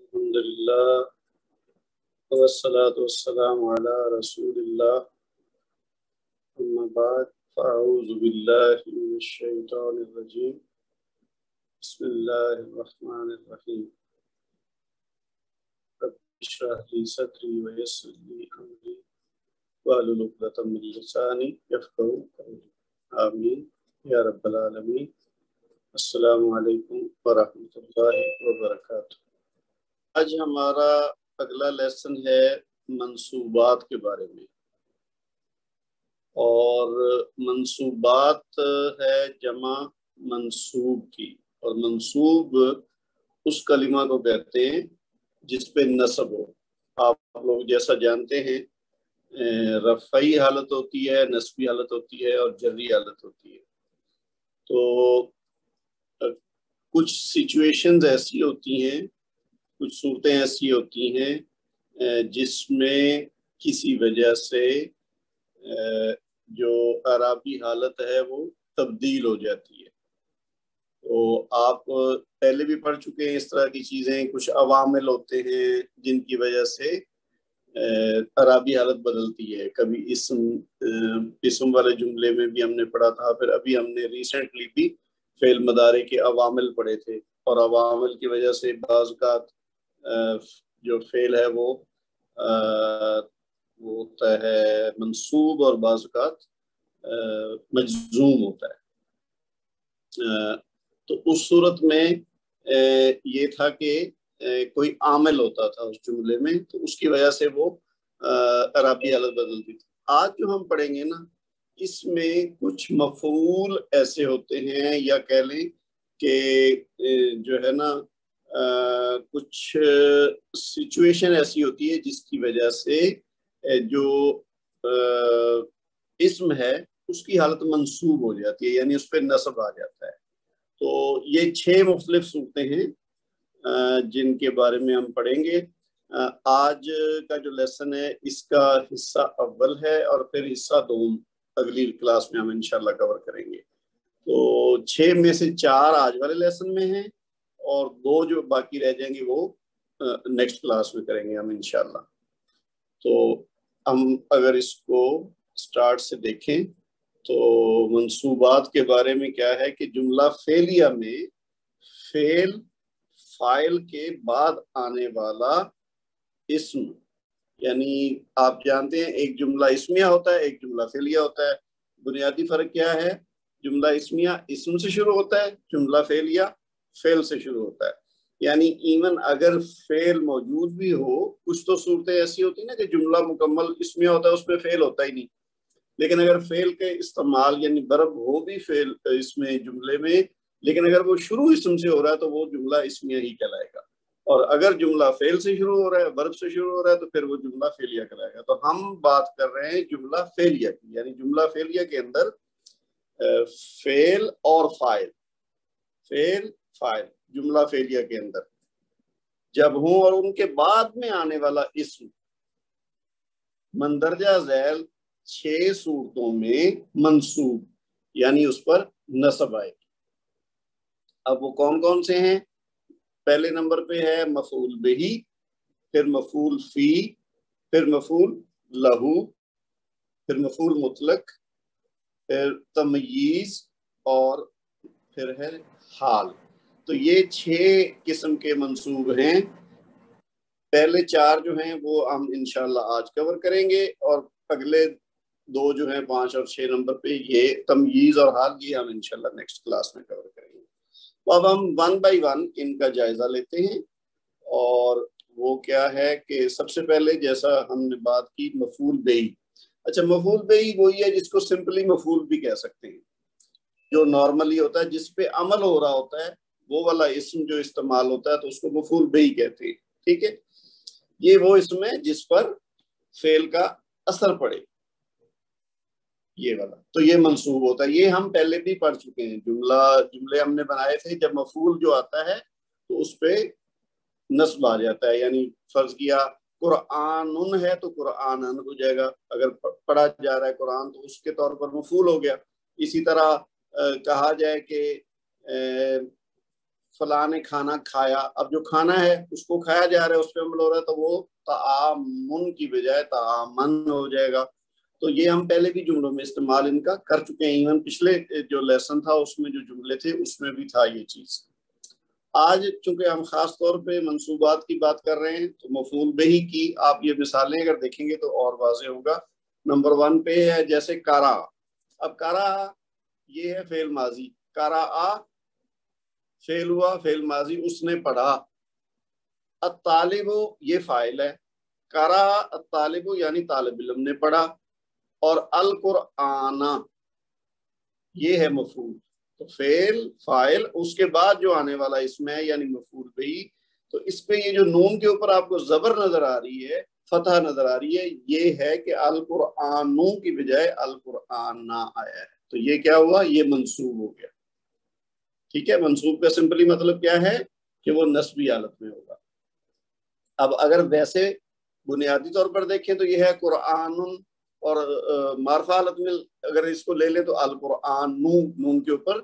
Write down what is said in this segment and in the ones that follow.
الحمد للہ والصلاة والسلام علی رسول اللہ اما بعد فاعوذ باللہ من الشیطان الرجیم بسم اللہ الرحمن الرحیم رب اشرح لی صدری ویسر لی امری واحلل عقدۃ من لسانی یفقہوا قولی آمین یا رب العالمین۔ السلام علیکم ورحمۃ اللہ وبرکاتہ۔ آج ہمارا اگلا لیسن ہے منصوبات کے بارے میں، اور منصوبات ہے جمع منصوب کی، اور منصوب اس کلمہ کو کہتے ہیں جس پہ نصب ہو۔ آپ لوگ جیسا جانتے ہیں رفعی حالت ہوتی ہے، نصبی حالت ہوتی ہے اور جری حالت ہوتی ہے۔ تو کچھ سچویشنز ایسی ہوتی ہیں، کچھ صورتیں ایسی ہوتی ہیں جس میں کسی وجہ سے جو اعرابی حالت ہے وہ تبدیل ہو جاتی ہے۔ تو آپ پہلے بھی پڑھ چکے ہیں اس طرح کی چیزیں، کچھ عوامل ہوتے ہیں جن کی وجہ سے اعرابی حالت بدلتی ہے۔ کبھی اسم والے جملے میں بھی ہم نے پڑھا تھا، پھر ابھی ہم نے ریسنٹلی بھی فعل مضارع کے عوامل پڑھے تھے، اور عوامل کی وجہ سے بعض اوقات جو فعل ہے وہ ہوتا ہے منصوب اور بعض اوقات مجزوم ہوتا ہے۔ تو اس صورت میں یہ تھا کہ کوئی عامل ہوتا تھا اس جملے میں، تو اس کی وجہ سے وہ اعرابی حالت بدلتی تھی۔ آج جو ہم پڑھیں گے نا، اس میں کچھ مفعول ایسے ہوتے ہیں، یا کہہ لیں کہ جو ہے نا کچھ سچویشن ایسی ہوتی ہے جس کی وجہ سے جو اسم ہے اس کی حالت منصوب ہو جاتی ہے، یعنی اس پہ نصب آ جاتا ہے۔ تو یہ 6 مختلف صورتیں ہیں جن کے بارے میں ہم پڑھیں گے۔ آج کا جو لیسن ہے اس کا حصہ اول ہے، اور پھر حصہ دوم اگلی کلاس میں ہم انشاءاللہ کور کریں گے۔ تو 6 میں سے 4 آج والے لیسن میں ہیں، اور 2 جو باقی رہ جائیں گے وہ نیکسٹ کلاس میں کریں گے ہم انشاءاللہ۔ تو ہم اگر اس کو سٹارٹ سے دیکھیں تو منصوبات کے بارے میں کیا ہے کہ جملہ فعلیہ میں فعل فاعل کے بعد آنے والا اسم، یعنی آپ جانتے ہیں ایک جملہ اسمیہ ہوتا ہے، ایک جملہ فعلیہ ہوتا ہے۔ بنیادی فرق کیا ہے؟ جملہ اسمیہ اسم سے شروع ہوتا ہے، جملہ فعلیہ فعل سے شروع ہوتا ہے۔ یعنی ایون اگر فعل موجود بھی ہو، کچھ تو صورتیں ایسی ہوتی ہیں نا کہ جملہ مکمل اسمیہ ہوتا ہے، اس میں فعل ہوتا ہی نہیں، لیکن اگر فعل کے استعمال یعنی برب ہو بھی فعل اس میں جملے میں، لیکن اگر وہ شروع اسم سے ہو رہا ہے تو وہ جملہ اسمیہ ہی کہلائے گا، اور اگر جملہ فعل سے شروع ہو رہا ہے، برب سے شروع ہو رہا ہے، تو پھر وہ جملہ فعلیہ کہلائے گا۔ تو ہم بات کر رہے ہیں جملہ فعلیہ کی، یعنی جملہ فعلیہ کے اندر فعل اور فاعل، فعل فاعل جملہ فعلیہ کے اندر جب ہوں، اور ان کے بعد میں آنے والا اسم مندرجہ ذیل 6 صورتوں میں منصوب، یعنی اس پر نصب آئے گی۔ اب وہ کون کون سے ہیں؟ پہلے نمبر پہ ہے مفعول بہی، پھر مفعول فی، پھر مفعول لہو، پھر مفعول مطلق، پھر تمییز، اور پھر ہے حال۔ تو یہ 6 قسم کے منصوب ہیں۔ پہلے 4 جو ہیں وہ ہم انشاءاللہ آج کور کریں گے، اور اگلے 2 جو ہیں 5 اور 6 نمبر پہ یہ تمییز اور حال، یہ ہم انشاءاللہ نیکسٹ کلاس میں کور کریں گے۔ اب ہم 1 بائی 1 ان کا جائزہ لیتے ہیں، اور وہ کیا ہے کہ سب سے پہلے جیسا ہم نے بات کی مفعول بہی۔ اچھا، مفعول بہی وہی ہے جس کو سمپلی مفعول بھی کہہ سکتے ہیں، جو نارملی ہوتا ہے، جس پہ عمل ہو رہا ہوتا ہے، وہ والا اسم جو استعمال ہوتا ہے تو اس کو مفعول بہی کہتے ہیں۔ ٹھیک ہے، یہ وہ اسم ہے جس پر فعل کا اثر پڑے، یہ والا، تو یہ منصوب ہوتا ہے۔ یہ ہم پہلے بھی پڑھ چکے ہیں، جملے ہم نے بنائے تھے، جب مفعول جو آتا ہے تو اس پہ نصب آ جاتا ہے۔ یعنی فرض کیا قرآن ہے تو قرآن ہو جائے گا، اگر پڑھا جا رہا ہے قرآن تو اس کے طور پر مفعول ہو گیا۔ اسی طرح کہا جائے کہ فلاں نے کھانا کھایا. اب جو کھانا ہے اس کو کھایا جا رہا ہے, اس پہ عمل ہو رہا ہے, تو وہ تعامن کی بجائے تعامن ہو جائے گا. تو یہ ہم پہلے بھی جملوں میں استعمال ان کا کر چکے ہیں, ایون پچھلے جو لیسن تھا اس میں جو جملے تھے اس میں بھی تھا یہ چیز. آج چونکہ ہم خاص طور پہ منصوبات کی بات کر رہے ہیں تو مفعول بہی کی آپ یہ مثالیں اگر دیکھیں گے تو اور واضح ہوگا. نمبر 1 پہ ہے جیسے قرأ. اب قرأ یہ ہے فعل ماضی, قرأ فعل ہوا, فعل ماضی, اس نے پڑھا. الطالب یہ فاعل ہے, قرأ الطالب یعنی طالب علم نے پڑھا, اور القرآن یہ ہے مفعول. تو فعل فاعل اس کے بعد جو آنے والا اسم ہے یعنی مفعول بہی, تو اس پہ یہ جو نون کے اوپر آپ کو زبر نظر آ رہی ہے, فتح نظر آ رہی ہے, یہ ہے کہ القرآنوں کی بجائے القرآن آیا ہے. تو یہ کیا ہوا, یہ منصوب ہو گیا. ٹھیک ہے, منصوب کا سمپلی مطلب کیا ہے کہ وہ نصبی حالت میں ہوگا. اب اگر ویسے بنیادی طور پر دیکھیں تو یہ ہے قرآن, اور معرفہ حالت میں اگر اس کو لے لیں تو القرآن, نون کے اوپر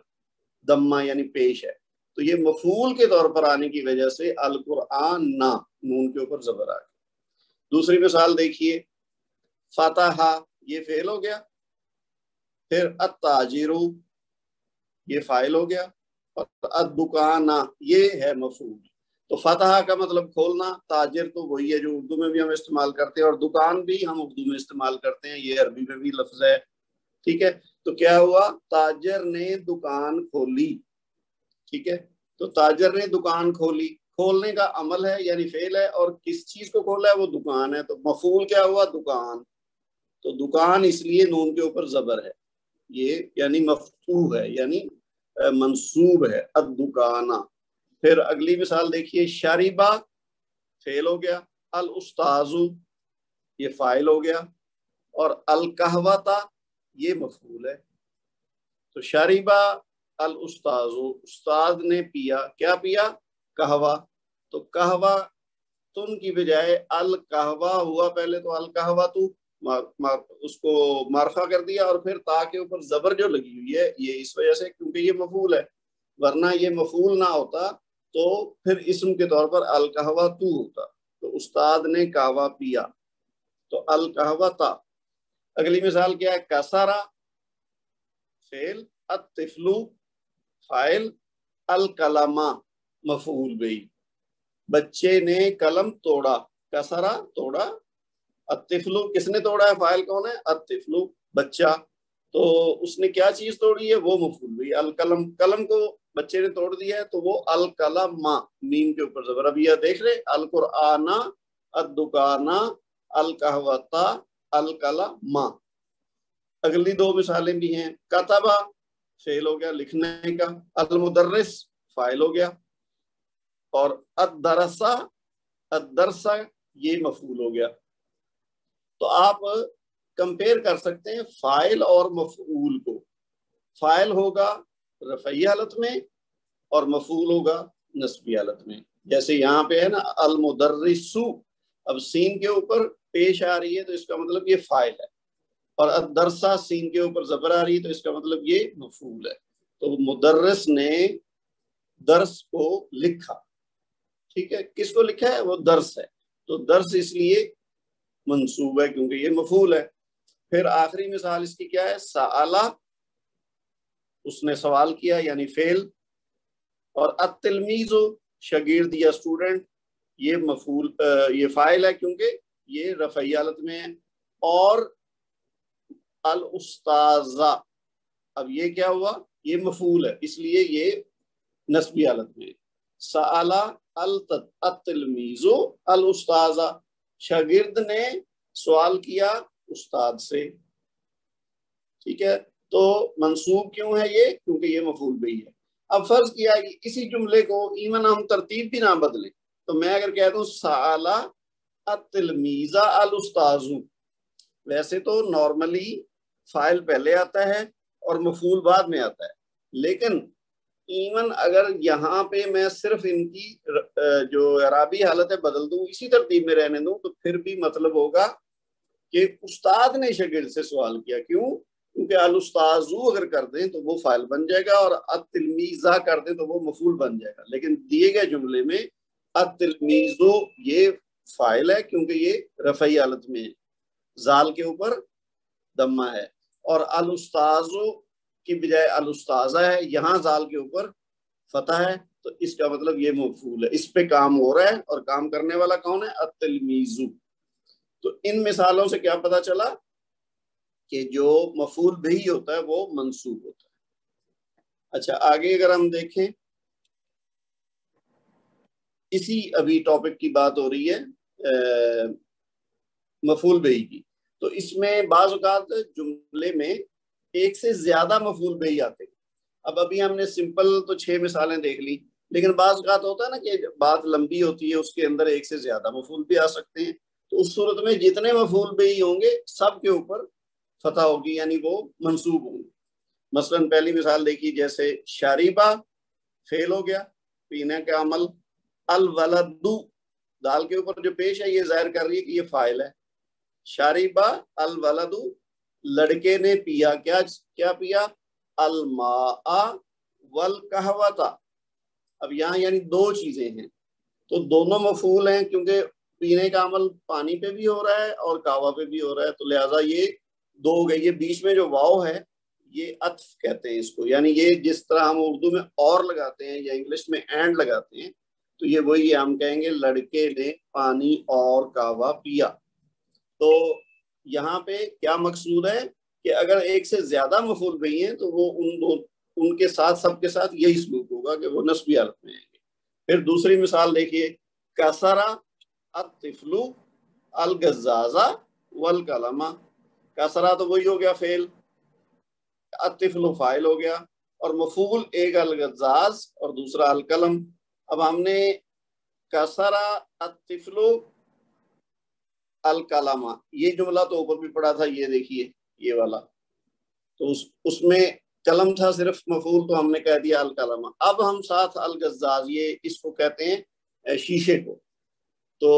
دمہ یعنی پیش ہے. تو یہ مفعول کے طور پر آنے کی وجہ سے القرآن نون کے اوپر زبر آ گیا. دوسری مثال دیکھیے, فتح یہ فعل ہو گیا, پھر التاجر یہ فاعل ہو گیا, اور الدکان یہ ہے مفعول. تو فتح کا مطلب کھولنا, تاجر تو وہی ہے جو اردو میں بھی ہم استعمال کرتے ہیں, اور دکان بھی ہم اردو میں استعمال کرتے ہیں, یہ عربی میں بھی لفظ ہے. ٹھیک ہے, تو کیا ہوا, تاجر نے دکان کھولی. ٹھیک ہے, تو تاجر نے دکان کھولی, کھولنے کا عمل ہے یعنی فعل ہے, اور کس چیز کو کھولا ہے, وہ دکان ہے. تو مفعول کیا ہوا, دکان. تو دکان اس لیے نون کے اوپر زبر ہے, یہ یعنی مفتوح ہے یعنی منصوب ہے, الدکان. پھر اگلی مثال دیکھیے, شریبہ فعل ہو گیا, الاستاذ یہ فاعل ہو گیا, اور القہوۃ یہ مفعول ہے. تو شریبہ الاستاذ, استاد نے پیا, کیا پیا, قہوہ. تو قہوہ تن کی بجائے القہوہ ہوا پہلے, تو القہوۃ اس کو معرفہ کر دیا, اور پھر تا کے اوپر زبر جو لگی ہوئی ہے یہ اس وجہ سے کیونکہ یہ مفعول ہے, ورنہ یہ مفعول نہ ہوتا تو پھر اسم کے طور پر القہوۃ ہوتا. تو استاد نے قہوہ پیا, تو القہوۃ. اگلی مثال کیا ہے, کسرا فعل, الطفل فاعل, القلم مفعول بہی. بچے نے قلم توڑا, کسرا توڑا, الطفل کس نے توڑا ہے, فاعل کون ہے, الطفل بچہ. تو اس نے کیا چیز توڑی ہے, وہ مفعول بہی. القلم قلم کو بچے نے توڑ دیا ہے, تو وہ القلم میم کے اوپر زبر. اب یہ دیکھ رہے, القرآن, الدکان, القہوۃ, القلم. اگلی 2 مثالیں بھی ہیں, کتبہ فعل ہو گیا لکھنے کا, المدرس فاعل ہو گیا, اور الدرس یہ مفعول ہو گیا. تو آپ کمپیئر کر سکتے ہیں فاعل اور مفعول کو. فاعل ہوگا رفعی حالت میں اور مفعول ہوگا نصبی حالت میں. جیسے یہاں پہ ہے نا المدرس, اب سین کے اوپر پیش آ رہی ہے تو اس کا مطلب یہ فاعل ہے, اور الدرسہ سین کے اوپر زبر آ رہی ہے تو اس کا مطلب یہ مفعول ہے. تو مدرس نے درس کو لکھا. ٹھیک ہے, کس کو لکھا ہے, وہ درس ہے. تو درس اس لیے منصوب ہے کیونکہ یہ مفعول ہے. پھر آخری مثال اس کی کیا ہے, سآلا اس نے سوال کیا یعنی فعل, اور التلمیذ شاگرد یا اسٹوڈنٹ یہ مفعول یہ فاعل ہے کیونکہ یہ رفعی حالت میں ہے. اور الاستاذ اب یہ کیا ہوا, یہ مفعول ہے اس لیے یہ نصبی حالت میں. سآلا التلمیذ الاستاذ, شاگرد نے سوال کیا استاد سے. ٹھیک ہے, تو منصوب کیوں ہے یہ, کیونکہ یہ مفعول بہی ہے. اب فرض کیا کہ اسی جملے کو ایون ہم ترتیب بھی نہ بدلیں, تو میں اگر کہہ دوں سآلا التلمیذ الاستاذ, ویسے تو نارملی فاعل پہلے آتا ہے اور مفعول بعد میں آتا ہے, لیکن ایون اگر یہاں پہ میں صرف ان کی جو اعرابی حالت ہے بدل دوں, اسی ترتیب میں رہنے دوں, تو پھر بھی مطلب ہوگا کہ استاد نے شاگرد سے سوال کیا. کیوں, کیونکہ الاستاذو اگر کر دیں تو وہ فاعل بن جائے گا، اور التلمیذہ کر دیں تو وہ مفعول بن جائے گا، لیکن دیے گئے جملے میں التلمیذو یہ فاعل ہے کیونکہ یہ رفعی حالت میں ہے، زال کے اوپر دمہ ہے، اور الاستاذو کی بجائے الاستاذہ ہے، یہاں زال کے اوپر فتح ہے، تو اس کا مطلب یہ مفعول ہے، اس پہ کام ہو رہا ہے، اور کام کرنے والا کون ہے؟ التلمیذو۔ تو ان مثالوں سے کیا پتا چلا کہ جو مفعول بھی ہوتا ہے وہ منصوب ہوتا ہے۔ اچھا آگے اگر ہم دیکھیں، اسی ابھی ٹاپک کی بات ہو رہی ہے مفعول بھی کی، تو اس میں بعض اوقات جملے میں ایک سے زیادہ مفعول بھی آتے ہیں۔ اب ابھی ہم نے سمپل تو 6 مثالیں دیکھ لی، لیکن بعض اوقات ہوتا ہے نا کہ بات لمبی ہوتی ہے، اس کے اندر ایک سے زیادہ مفعول بھی آ سکتے ہیں، تو اس صورت میں جتنے مفعول بھی ہوں گے سب کے اوپر فتح ہوگی، یعنی وہ منصوب ہوں گے۔ مثلا پہلی مثال دیکھیے، جیسے شاریبہ فعل ہو گیا، پینے کا عمل، الولدو دال کے اوپر جو پیش ہے یہ ظاہر کر رہی ہے کہ یہ فاعل ہے، شاریبہ الولدو لڑکے نے پیا، کیا پیا؟ الماء والقہوۃ۔ اب یہاں یعنی دو چیزیں ہیں، تو دونوں مفعول ہیں کیونکہ پینے کا عمل پانی پہ بھی ہو رہا ہے اور قہوہ پہ بھی ہو رہا ہے، تو لہٰذا یہ دو ہو گئی۔ یہ بیچ میں جو واو ہے یہ عطف کہتے ہیں اس کو، یعنی یہ جس طرح ہم اردو میں اور لگاتے ہیں یا انگلش میں اینڈ لگاتے ہیں، تو یہ وہی ہم کہیں گے لڑکے نے پانی اور قہوہ پیا۔ تو یہاں پہ کیا مقصود ہے کہ اگر ایک سے زیادہ مفعول بھی ہیں تو وہ ان کے ساتھ سب کے ساتھ یہی سلوک ہوگا کہ وہ نسبی حالت میں آئیں گے۔ پھر دوسری مثال دیکھیے، کسرا الطفل الغزازہ والقلم۔ کسرا تو وہی ہو گیا فعل، الطفل فاعل ہو گیا، اور مفعول ایک الغزاز اور دوسرا القلم۔ اب ہم نے کسرا الطفل القلم یہ جملہ تو اوپر بھی پڑھا تھا، یہ دیکھیے یہ والا، تو اس میں قلم تھا صرف مفعول، تو ہم نے کہہ دیا القلم۔ اب ہم ساتھ الغزاز، یہ اس کو کہتے ہیں شیشے کو، تو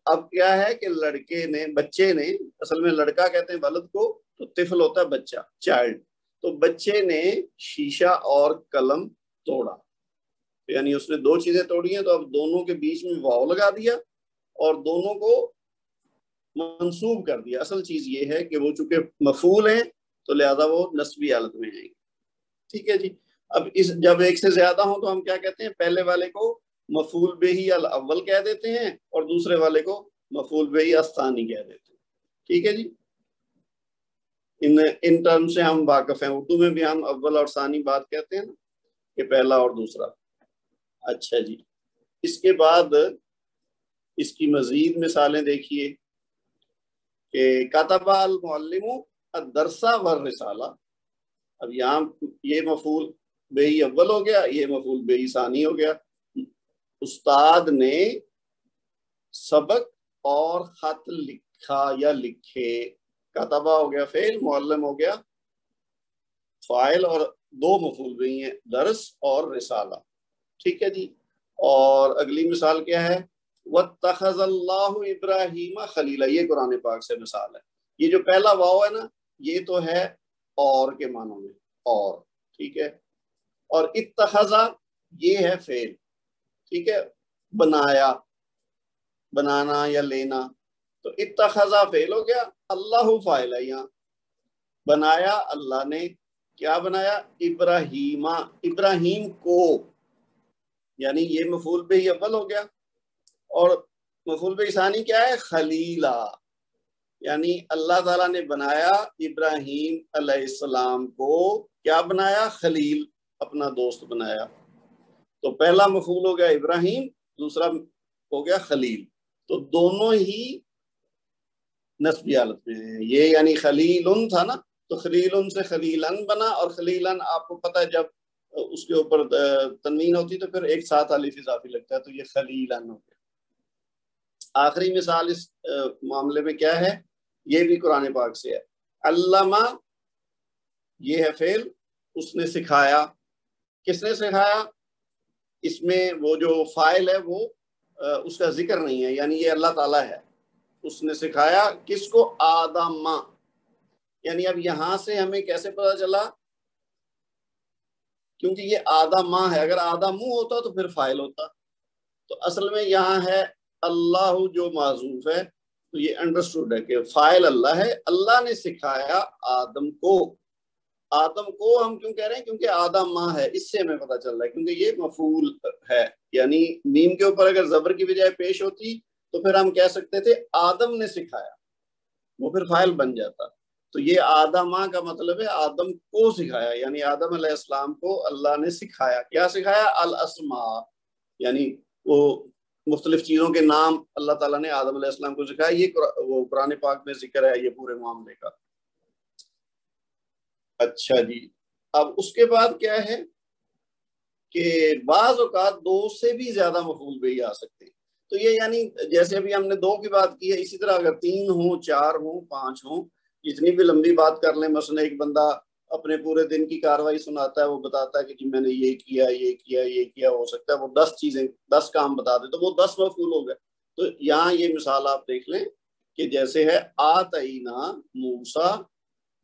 اب کیا ہے کہ لڑکے نے، بچے نے، اصل میں لڑکا کہتے ہیں ولد کو، تو طفل ہوتا ہے بچہ، چائلڈ، تو بچے نے شیشہ اور قلم توڑا، یعنی اس نے دو چیزیں توڑی ہیں، تو اب دونوں کے بیچ میں واو لگا دیا اور دونوں کو منصوب کر دیا۔ اصل چیز یہ ہے کہ وہ چونکہ مفعول ہیں تو لہذا وہ نسبی حالت میں آئیں گے، ٹھیک ہے جی۔ اب جب ایک سے زیادہ ہوں تو ہم کیا کہتے ہیں؟ پہلے والے کو مفعول بہ الاول کہہ دیتے ہیں اور دوسرے والے کو مفعول بہ الثانی کہہ دیتے ہیں، ٹھیک ہے جی۔ ان ٹرم سے ہم واقف ہیں، اردو میں بھی ہم اول اور ثانی بات کہتے ہیں نا، کہ پہلا اور دوسرا۔ اچھا جی، اس کے بعد اس کی مزید مثالیں دیکھیے کہ کتب المعلم الدرس والرسالہ۔ اب یہاں یہ مفعول بہ اول ہو گیا، یہ مفعول بہ ثانی ہو گیا۔ استاد نے سبق اور خط لکھا یا لکھے، کتبہ ہو گیا فعل، معلم ہو گیا فاعل، اور دو مفعول بھی ہیں، درس اور رسالہ، ٹھیک ہے جی۔ اور اگلی مثال کیا ہے؟ وَاتَّخَذَ اللَّهُ إِبْرَاهِيمَ خَلِيلًا، یہ قرآن پاک سے مثال ہے۔ یہ جو پہلا واو ہے نا، یہ تو ہے اور کے معنوں میں، اور، ٹھیک ہے، اور اتخذ یہ ہے فعل، ٹھیک ہے، بنایا، بنانا یا لینا، تو اتخذ فعل ہو گیا، اللہ فاعل ہے یہاں، بنایا اللہ نے، کیا بنایا؟ ابراہیم، ابراہیم کو، یعنی یہ مفعول بہ اول ہو گیا، اور مفعول بہ ثانی کیا ہے؟ خلیلا، یعنی اللہ تعالیٰ نے بنایا ابراہیم علیہ السلام کو، کیا بنایا؟ خلیل، اپنا دوست بنایا۔ تو پہلا مفعول ہو گیا ابراہیم، دوسرا ہو گیا خلیل، تو دونوں ہی نسبی حالت میں ہیں۔ یہ یعنی خلیل تھا نا، تو خلیل سے خلیلن بنا، اور خلیلن آپ کو پتہ ہے جب اس کے اوپر تنوین ہوتی تو پھر ایک ساتھ الف اضافی لگتا ہے، تو یہ خلیلن ہو گیا۔ آخری مثال اس معاملے میں کیا ہے؟ یہ بھی قرآن پاک سے ہے، علامہ یہ ہے فعل، اس نے سکھایا، کس نے سکھایا؟ اس میں وہ جو فاعل ہے وہ اس کا ذکر نہیں ہے، یعنی یہ اللہ تعالیٰ ہے، اس نے سکھایا کس کو؟ آدم، یعنی اب یہاں سے ہمیں کیسے پتا چلا؟ کیونکہ یہ آدھا ماں ہے، اگر آدھا منہ ہوتا تو پھر فاعل ہوتا. تو اصل میں یہاں ہے اللہ جو معذوف ہے، تو یہ انڈرسٹوڈ ہے کہ فاعل اللہ ہے. اللہ نے سکھایا آدم کو. آدم کو ہم کیوں کہہ رہے ہیں؟ کیونکہ آدم ماں ہے، اس سے ہمیں پتہ چل رہا ہے، کیونکہ یہ مفعول ہے. یعنی میم کے اوپر اگر زبر کی بجائے پیش ہوتی تو پھر ہم کہہ سکتے تھے آدم نے سکھایا، وہ پھر فاعل بن جاتا. تو یہ آدم ماں کا مطلب ہے آدم کو سکھایا، یعنی آدم علیہ السلام کو اللہ نے سکھایا. کیا سکھایا؟ الاسماء، یعنی وہ مختلف چیزوں کے نام اللہ تعالیٰ نے آدم علیہ السلام کو سکھایا. یہ وہ قرآن پاک میں ذکر ہے یہ پورے معاملے کا. اچھا جی، اب اس کے بعد کیا ہے کہ بعض اوقات دو سے بھی زیادہ مفعول بہی آ سکتے ہیں. تو یہ یعنی جیسے ابھی ہم نے دو کی بات کی ہے، اسی طرح اگر تین ہوں، چار ہوں، پانچ ہوں، جتنی بھی لمبی بات کر لیں، مثلا ایک بندہ اپنے پورے دن کی کاروائی سناتا ہے، وہ بتاتا ہے کہ جی میں نے یہ کیا یہ کیا یہ کیا، ہو سکتا ہے وہ 10 چیزیں 10 کام بتا دے تو وہ 10 مفعول ہو گئے. تو یہاں یہ مثال آپ دیکھ لیں کہ جیسے ہے آتینا موسیٰ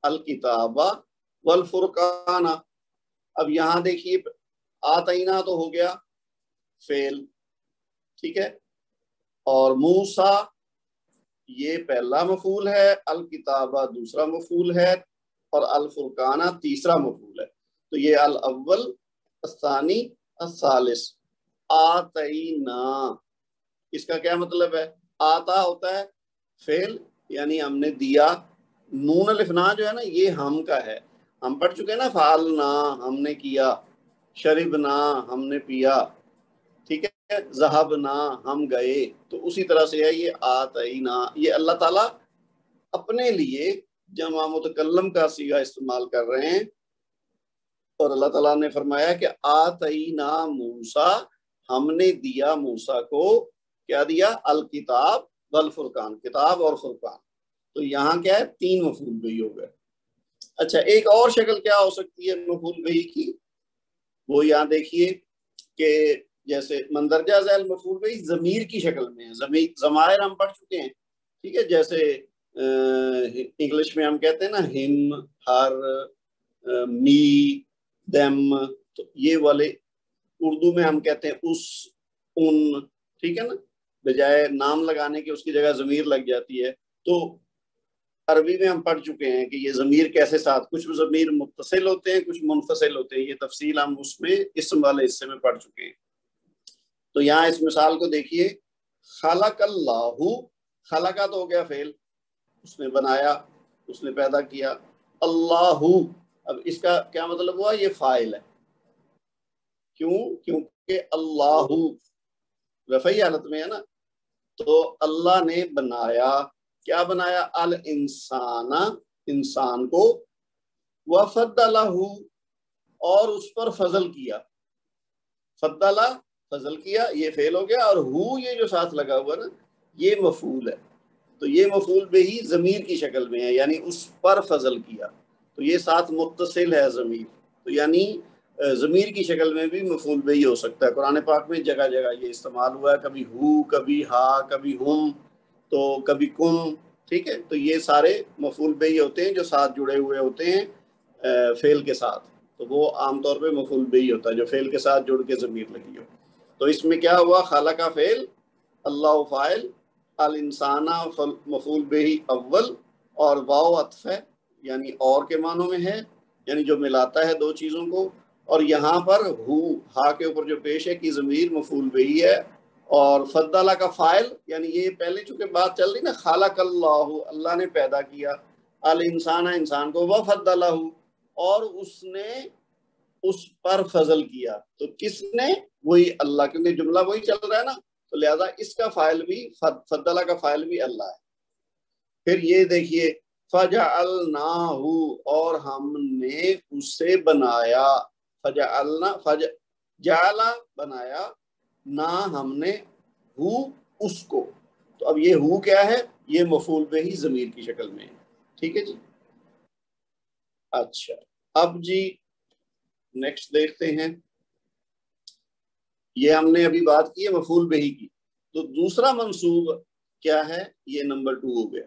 الکتاب والفرقان. اب یہاں دیکھیے آتینا تو ہو گیا فعل، ٹھیک ہے، اور موسیٰ یہ پہلا مفعول ہے، الکتابہ دوسرا مفعول ہے، اور الفرقانہ تیسرا مفعول ہے. تو یہ الاول الثانی الثالث. آتینا اس کا کیا مطلب ہے؟ آتا ہوتا ہے فعل، یعنی ہم نے دیا. نون الف نا جو ہے نا یہ ہم کا ہے، ہم پڑھ چکے نا، فعلنا ہم نے کیا، شربنا ہم نے پیا، ٹھیک ہے، ذہبنا ہم گئے. تو اسی طرح سے ہے یہ آتینا، یہ اللہ تعالیٰ اپنے لیے جمع متکلم کا صیغہ استعمال کر رہے ہیں. اور اللہ تعالیٰ نے فرمایا کہ آتینا موسیٰ، ہم نے دیا موسیٰ کو، کیا دیا؟ الکتاب والفرقان، کتاب اور فرقان. تو یہاں کیا ہے؟ 3 مفعول بہی ہو گئے. اچھا، ایک اور شکل کیا ہو سکتی ہے مفعول بہی کی؟ وہ یہاں دیکھیے کہ جیسے مندرجہ ذیل مفعول بہی ضمیر کی شکل میں ہے. ضمائر ہم پڑھ چکے ہیں، ٹھیک ہے، جیسے انگلش میں ہم کہتے ہیں نا ہم، ہر، می، دیم. تو یہ والے اردو میں ہم کہتے ہیں اس، ان، ٹھیک ہے نا، بجائے نام لگانے کے اس کی جگہ ضمیر لگ جاتی ہے. تو عربی میں ہم پڑھ چکے ہیں کہ یہ ضمیر کیسے ساتھ، کچھ ضمیر متصل ہوتے ہیں کچھ منفصل ہوتے ہیں. یہ تفصیل ہم اس میں اسم والے حصے میں پڑھ چکے ہیں. تو یہاں اس مثال کو دیکھیے، خلق اللہ، خلقہ تو ہو گیا فعل، اس نے بنایا، اس نے پیدا کیا. اللہ، اب اس کا کیا مطلب ہوا؟ یہ فاعل ہے. کیوں؟ کیونکہ اللہ رفعی حالت میں ہے نا. تو اللہ نے بنایا، کیا بنایا؟ الانسان، انسان کو، وفضلہ، اور اس پر فضل کیا. فضلہ فضل کیا، یہ فعل ہو گیا، اور ہو یہ جو ساتھ لگا ہوا نا یہ مفعول ہے. تو یہ مفعول بہی ضمیر کی شکل میں ہے، یعنی اس پر فضل کیا. تو یہ ساتھ متصل ہے ضمیر. تو یعنی ضمیر کی شکل میں بھی مفعول بہی ہو سکتا ہے. قرآن پاک میں جگہ جگہ یہ استعمال ہوا ہے، کبھی ہو، کبھی ہا، کبھی ہم، تو کبھی کم، ٹھیک ہے. تو یہ سارے مفعول بہی ہوتے ہیں جو ساتھ جڑے ہوئے ہوتے ہیں فعل کے ساتھ. تو وہ عام طور پہ مفعول بہی ہوتا ہے جو فعل کے ساتھ جڑ کے ضمیر لگی ہو. تو اس میں کیا ہوا؟ خلق کا فعل، اللہ فاعل، الانسان مفعول بہی اول، اور واو عطف ہے، یعنی اور کے معنوں میں ہے، یعنی جو ملاتا ہے دو چیزوں کو. اور یہاں پر ہو، ہا کے اوپر جو پیش ہے کی ضمیر مفعول بہی ہے. اور فضلہ کا فاعل، یعنی یہ پہلے چونکہ بات چل رہی نا، خلق اللہ، اللہ نے پیدا کیا، الانسان انسان کو، وفضلہ، اور اس نے اس پر فضل کیا. تو کس نے؟ وہی اللہ، کیونکہ جملہ وہی چل رہا ہے نا، تو لہذا اس کا فاعل بھی، فضلہ کا فاعل بھی اللہ ہے. پھر یہ دیکھیے فجعلناہ، اور ہم نے اسے بنایا. فجعلنا، جعل بنایا، نہ ہم نے، ہو اس کو. تو اب یہ ہو کیا ہے؟ یہ مفعول بہی ضمیر کی شکل میں ہے. ٹھیک ہے جی. اچھا، اب جی نیکسٹ دیکھتے ہیں. یہ ہم نے ابھی بات کی ہے مفعول بہی کی. تو دوسرا منصوب کیا ہے؟ یہ نمبر 2 ہو گیا.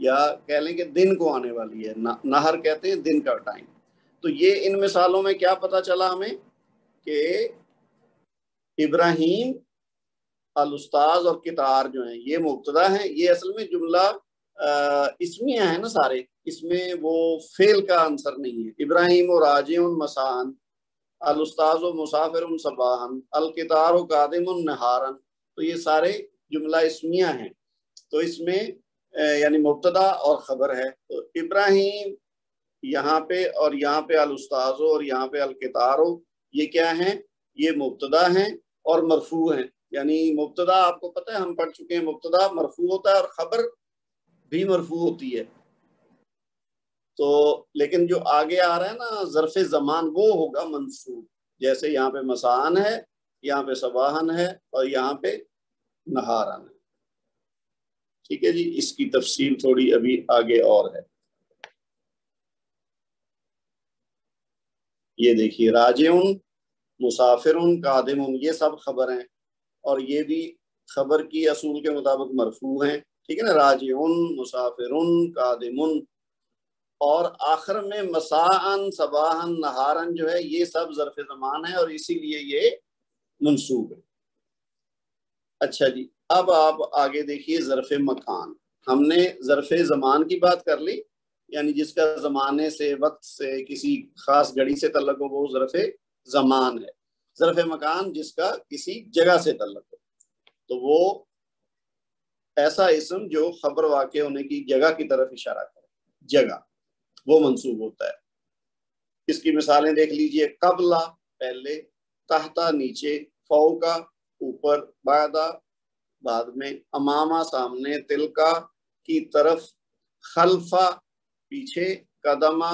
یا کہہ لیں کہ دن کو آنے والی ہے، نہر کہتے ہیں دن کا ٹائم. تو یہ ان مثالوں میں کیا پتا چلا ہمیں کہ ابراہیم، الاستاذ اور کتار جو ہیں یہ مبتدا ہیں. یہ اصل میں جملہ اسمیہ ہے نا سارے، اس میں وہ فعل کا عنصر نہیں ہے. ابراہیم و راجع مسان، الاستاذ و مسافر صباحن، الکتار و قادم نہارن. تو یہ سارے جملہ اسمیہ ہیں. تو اس میں یعنی مبتدا اور خبر ہے. تو ابراہیم یہاں پہ اور یہاں پہ الاستاذ اور یہاں پہ الکتار، یہ کیا ہیں؟ یہ مبتدا ہیں اور مرفوع ہیں. یعنی مبتدا آپ کو پتہ ہے، ہم پڑھ چکے ہیں مبتدا مرفوع ہوتا ہے اور خبر بھی مرفوع ہوتی ہے. تو لیکن جو آگے آ رہا ہے نا ظرف زمان، وہ ہوگا منصوب. جیسے یہاں پہ مسان ہے، یہاں پہ صباحن ہے اور یہاں پہ نہارن ہے. ٹھیک ہے جی، اس کی تفصیل تھوڑی ابھی آگے اور ہے. یہ دیکھیے راجعون، مسافرون، قادمون، یہ سب خبر ہیں اور یہ بھی خبر کی اصول کے مطابق مرفوع ہیں. ٹھیک ہے نا، راجعون، مسافرون، قادمون. اور آخر میں مساءن، صباحن، نہارن جو ہے یہ سب ظرف زمان ہے اور اسی لیے یہ منصوب ہے. اچھا جی، اب آپ آگے دیکھیے ظرف مکان. ہم نے ظرف زمان کی بات کر لی، یعنی جس کا زمانے سے، وقت سے، کسی خاص گھڑی سے تعلق ہو وہ ظرف زمان ہے. ظرف مکان جس کا کسی جگہ سے تعلق ہو، تو وہ ایسا اسم جو خبر واقع ہونے کی جگہ کی طرف اشارہ کرے، جگہ، وہ منصوب ہوتا ہے. اس کی مثالیں دیکھ لیجئے. قبلہ پہلے، تحتا نیچے، فوقا اوپر، بعدا بعد میں، امامہ سامنے، تلکا کی طرف، خلفا پیچھے، قدمہ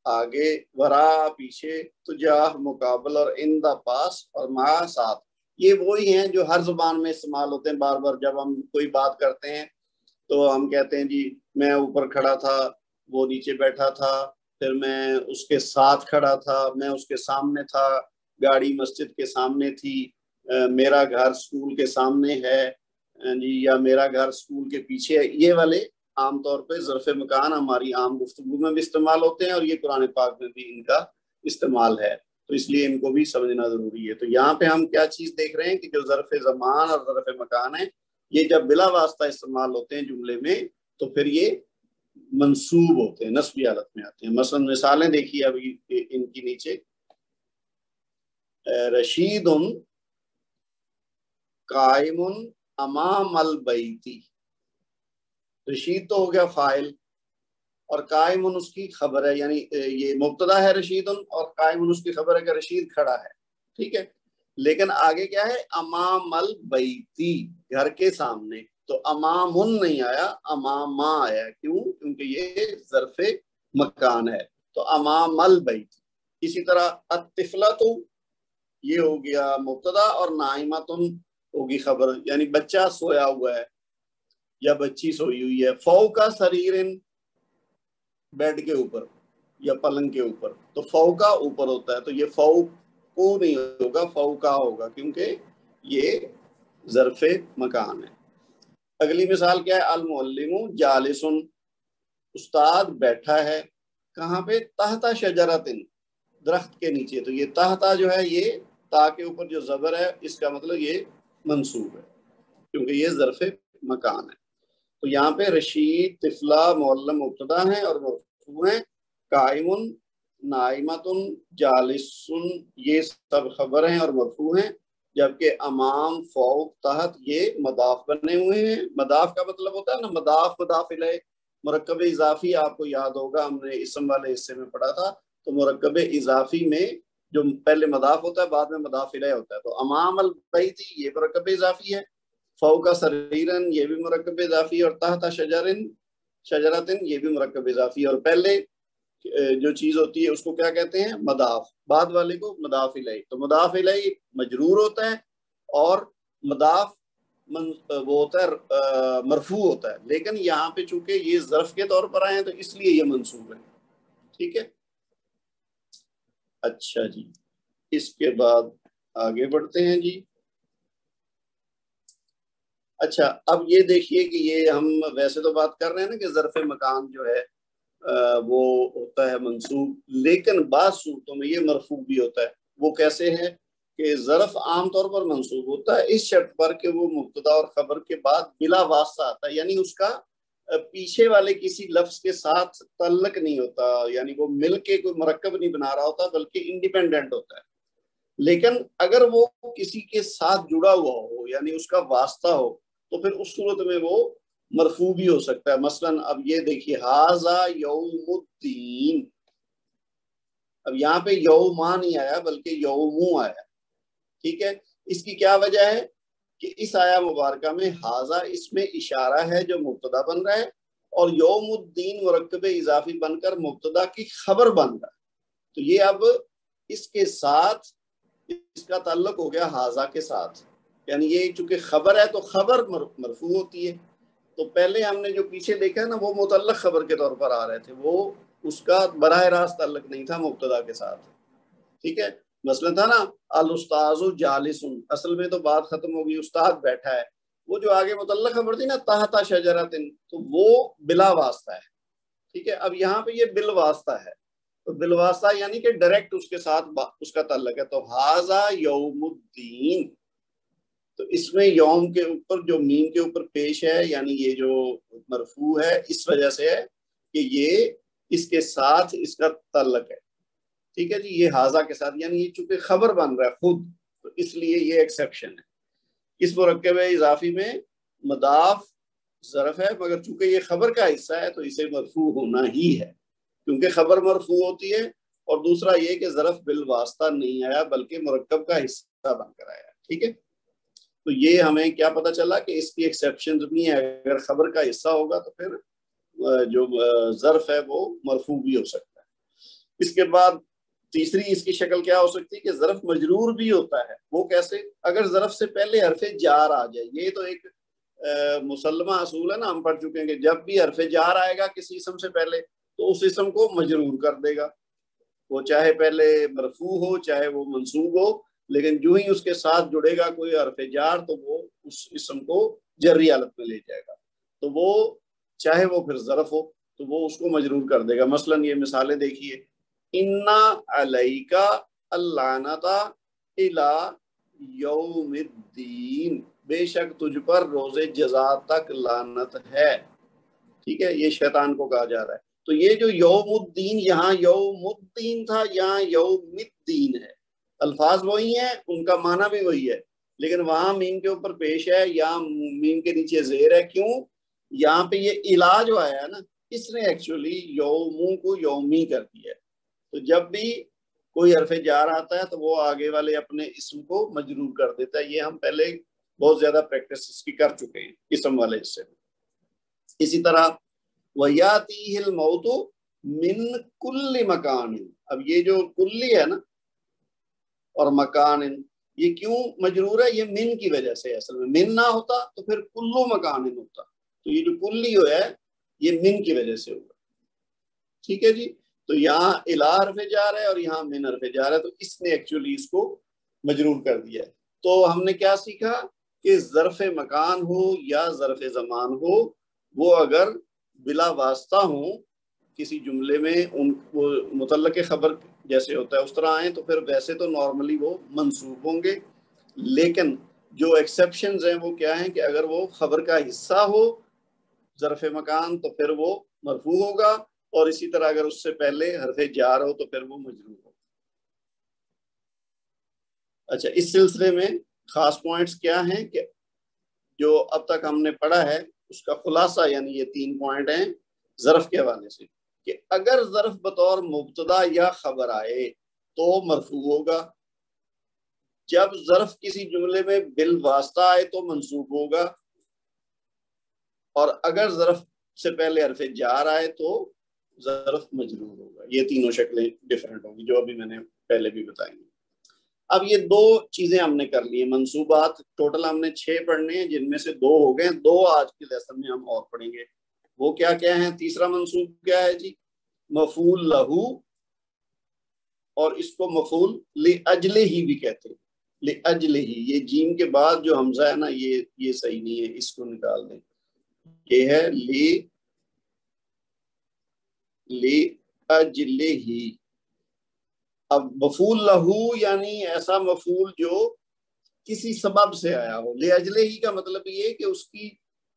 آگے، ورا پیچھے، تجاہ مقابل، اور اندہ پاس، اور مع ساتھ. یہ وہی ہیں جو ہر زبان میں استعمال ہوتے ہیں. بار بار جب ہم کوئی بات کرتے ہیں تو ہم کہتے ہیں جی میں اوپر کھڑا تھا، وہ نیچے بیٹھا تھا، پھر میں اس کے ساتھ کھڑا تھا، میں اس کے سامنے تھا، گاڑی مسجد کے سامنے تھی، میرا گھر سکول کے سامنے ہے جی، یا میرا گھر سکول کے پیچھے ہے. یہ والے عام طور پہ ظرف مکان ہماری عام گفتگو میں بھی استعمال ہوتے ہیں اور یہ قرآن پاک میں بھی ان کا استعمال ہے. تو اس لیے ان کو بھی سمجھنا ضروری ہے. تو یہاں پہ ہم کیا چیز دیکھ رہے ہیں کہ جو ظرف زمان اور ظرف مکان ہے یہ جب بلا واسطہ استعمال ہوتے ہیں جملے میں تو پھر یہ منصوب ہوتے ہیں، نصبی حالت میں آتے ہیں. مثلا مثالیں دیکھیے ابھی ان کی نیچے. رشید قائم امام البیتی. رشید تو ہو گیا فاعل اور قائم اس کی خبر ہے، یعنی یہ مبتدا ہے رشید، اور قائم اس کی خبر ہے کہ رشید کھڑا ہے. ٹھیک ہے، لیکن آگے کیا ہے؟ امام البیتی، گھر کے سامنے. تو امامن نہیں آیا، اماما آیا. کیوں؟ کیونکہ یہ ظرف مکان ہے. تو امام البیت. اسی طرح الطفلۃ یہ ہو گیا مبتدا اور نائمۃ ہوگی خبر، یعنی بچہ سویا ہوا ہے یا بچی سوئی ہوئی ہے. فوق سریرن، بیڈ کے اوپر یا پلنگ کے اوپر. تو فوقا اوپر ہوتا ہے، تو یہ فوق کو نہیں ہوگا، فوقا ہوگا، کیونکہ یہ ظرف مکان ہے. اگلی مثال کیا ہے؟ المعلم جالسن، استاد بیٹھا ہے. کہاں پہ؟ تحت شجرۃ، درخت کے نیچے. تو یہ تحت جو ہے یہ تا کے اوپر جو زبر ہے اس کا مطلب یہ منصوب ہے کیونکہ یہ ظرف مکان ہے. تو یہاں پہ رشید، طفلہ، معلم مبتدا ہیں اور مرفوع ہیں. قائم، نائمۃ، جالسن یہ سب خبر ہیں اور مرفوع ہیں. جبکہ امام، فوق، تحت یہ مضاف بنے ہوئے ہیں. مضاف کا مطلب ہوتا ہے نا مضاف، مضاف الیہ. مرکب اضافی آپ کو یاد ہوگا، ہم نے اسم والے حصے میں پڑھا تھا. تو مرکب اضافی میں جو پہلے مضاف ہوتا ہے بعد میں مضاف الیہ ہوتا ہے. تو امام البیتی یہ مرکب اضافی ہے، فوق سریرن یہ بھی مرکب اضافی، اور تحت شجرتن یہ بھی مرکب اضافی. اور پہلے جو چیز ہوتی ہے اس کو کیا کہتے ہیں؟ مضاف، بعد والے کو مضاف الیہ. تو مضاف الیہ مجرور ہوتا ہے اور مضاف وہ ہوتا ہے مرفوع ہوتا ہے. لیکن یہاں پہ چونکہ یہ ظرف کے طور پر آئے ہیں تو اس لیے یہ منصوب ہے. ٹھیک ہے، اچھا جی، اس کے بعد آگے بڑھتے ہیں جی. اچھا اب یہ دیکھیے کہ یہ ہم ویسے تو بات کر رہے ہیں نا کہ ظرف مکان جو ہے وہ ہوتا ہے منصوب، لیکن بعض صورتوں میں یہ مرفوع بھی ہوتا ہے۔ وہ کیسے ہے کہ ظرف عام طور پر منصوب ہوتا ہے اس شرط پر کہ وہ مبتدا اور خبر کے بعد بلا واسطہ آتا ہے، یعنی اس کا پیچھے والے کسی لفظ کے ساتھ تعلق نہیں ہوتا، یعنی وہ مل کے کوئی مرکب نہیں بنا رہا ہوتا بلکہ انڈیپینڈنٹ ہوتا ہے۔ لیکن اگر وہ کسی کے ساتھ جڑا ہوا ہو یعنی اس کا واسطہ ہو تو پھر اس صورت میں وہ مرفوع بھی ہو سکتا ہے۔ مثلا اب یہ دیکھیے ھذا یوم الدین، اب یہاں پہ یوما نہیں آیا بلکہ یومو آیا، ٹھیک ہے۔ اس کی کیا وجہ ہے کہ اس آیا مبارکہ میں ھذا اس میں اشارہ ہے جو مبتدا بن رہا ہے، اور یوم الدین مرکب اضافی بن کر مبتدا کی خبر بن رہا ہے، تو یہ اب اس کے ساتھ اس کا تعلق ہو گیا ھذا کے ساتھ، یعنی یہ چونکہ خبر ہے تو خبر مرفوع ہوتی ہے۔ تو پہلے ہم نے جو پیچھے دیکھا ہے نا وہ متعلق خبر کے طور پر آ رہے تھے، وہ اس کا براہ راست تعلق نہیں تھا مبتدا کے ساتھ، ٹھیک ہے۔ مثلا تھا نا الاستاذ جالس، اصل میں تو بات ختم ہوگی استاد بیٹھا ہے، وہ جو آگے متعلق خبر تھی نا تحت شجرۃ، تو وہ بلا واسطہ ہے، ٹھیک ہے۔ اب یہاں پہ یہ بال واسطہ ہے، تو بال واسطہ یعنی کہ ڈائریکٹ اس کے ساتھ اس کا تعلق ہے، تو ھذا یوم الدین، تو اس میں یوم کے اوپر جو میم کے اوپر پیش ہے یعنی یہ جو مرفوع ہے اس وجہ سے ہے کہ یہ اس کے ساتھ اس کا تعلق ہے، ٹھیک ہے جی، یہ ھذا کے ساتھ، یعنی یہ چونکہ خبر بن رہا ہے خود تو اس لیے یہ ایکسیپشن ہے۔ اس مرکب اضافی میں مضاف ظرف ہے، مگر چونکہ یہ خبر کا حصہ ہے تو اسے مرفوع ہونا ہی ہے، کیونکہ خبر مرفوع ہوتی ہے، اور دوسرا یہ کہ ظرف بالواسطہ نہیں آیا بلکہ مرکب کا حصہ بن کر آیا، ٹھیک ہے۔ تو یہ ہمیں کیا پتا چلا کہ اس کی ایکسیپشن بھی ہے، اگر خبر کا حصہ ہوگا تو پھر جو ظرف ہے وہ مرفوع بھی ہو سکتا ہے۔ اس کے بعد تیسری اس کی شکل کیا ہو سکتی ہے کہ ظرف مجرور بھی ہوتا ہے۔ وہ کیسے؟ اگر ظرف سے پہلے حرف جار آ جائے، یہ تو ایک مسلمہ اصول ہے نا، ہم پڑھ چکے ہیں کہ جب بھی حرف جار آئے گا کسی اسم سے پہلے تو اس اسم کو مجرور کر دے گا، وہ چاہے پہلے مرفوع ہو چاہے وہ منصوب ہو، لیکن جو ہی اس کے ساتھ جڑے گا کوئی حرف جار تو وہ اس اسم کو جری حالت میں لے جائے گا، تو وہ چاہے وہ پھر ظرف ہو تو وہ اس کو مجرور کر دے گا۔ مثلا یہ مثالیں دیکھیے، انا علیک اللعنۃ الی یوم الدین، بے شک تجھ پر روز جزا تک لعنت ہے، ٹھیک ہے، یہ شیطان کو کہا جا رہا ہے۔ تو یہ جو یوم الدین یہاں یوم الدین تھا، یہاں یوم الدین ہے، الفاظ وہی ہیں، ان کا معنی بھی وہی ہے، لیکن وہاں میم کے اوپر پیش ہے، یہاں میم کے نیچے زیر ہے، کیوں؟ یہاں پہ یہ الا جو آیا ہے نا اس نے ایکچولی یوموں کو یومی کر دیا ہے، تو جب بھی کوئی حرف جار آتا ہے تو وہ آگے والے اپنے اسم کو مجرور کر دیتا ہے۔ یہ ہم پہلے بہت زیادہ پریکٹس اس کی کر چکے ہیں اسم والے حصے میں۔ اسی طرح وَيَأْتِيهِ الْمَوْتُ مِنْ كُلِّ مَكَانٍ، اب یہ جو کلی ہے نا اور مکان، یہ کیوں مجرور ہے؟ یہ من کی وجہ سے، اصل میں من نہ ہوتا تو پھر کلو مکان ہوتا، تو یہ جو کلی ہے یہ من کی وجہ سے ہوگا، ٹھیک ہے جی۔ تو یہاں الا حرف جار ہے اور یہاں من حرف جار ہے، تو اس نے ایکچولی اس کو مجرور کر دیا ہے۔ تو ہم نے کیا سیکھا کہ ظرف مکان ہو یا ظرف زمان ہو، وہ اگر بلا واسطہ ہوں کسی جملے میں، ان کو متعلق خبر جیسے ہوتا ہے اس طرح آئیں، تو پھر ویسے تو نارملی وہ منصوب ہوں گے، لیکن جو ایکسیپشنز ہیں وہ کیا ہیں کہ اگر وہ خبر کا حصہ ہو ظرف مکان تو پھر وہ مرفوع ہوگا، اور اسی طرح اگر اس سے پہلے حرف جار ہو تو پھر وہ مجرور ہوگا۔ اچھا، اس سلسلے میں خاص پوائنٹس کیا ہیں کہ جو اب تک ہم نے پڑھا ہے اس کا خلاصہ، یعنی یہ 3 پوائنٹ ہیں ظرف کے حوالے سے، کہ اگر ظرف بطور مبتدا یا خبر آئے تو مرفوع ہوگا، جب ظرف کسی جملے میں بالواسطہ آئے تو منصوب ہوگا، اور اگر ظرف سے پہلے حرف جار آئے تو ظرف مجرور ہوگا۔ یہ تینوں شکلیں ڈیفرنٹ ہوں گی جو ابھی میں نے پہلے بھی بتائی ہیں۔ اب یہ 2 چیزیں ہم نے کر لی ہیں، منصوبات ٹوٹل ہم نے 6 پڑھنے ہیں، جن میں سے 2 ہو گئے، 2 آج کے لیسن میں ہم اور پڑھیں گے۔ وہ کیا کیا ہیں؟ تیسرا منصوب کیا ہے جی؟ مفعول لہو، اور اس کو مفعول لاجلہ ہی بھی کہتے ہیں، لأجلہ، یہ جیم کے بعد جو حمزہ ہے نا یہ صحیح نہیں ہے، اس کو نکال دیں، یہ ہے لأجلہ۔ اب مفعول لہو یعنی ایسا مفعول جو کسی سبب سے آیا ہو، لأجلہ کا مطلب یہ کہ اس کی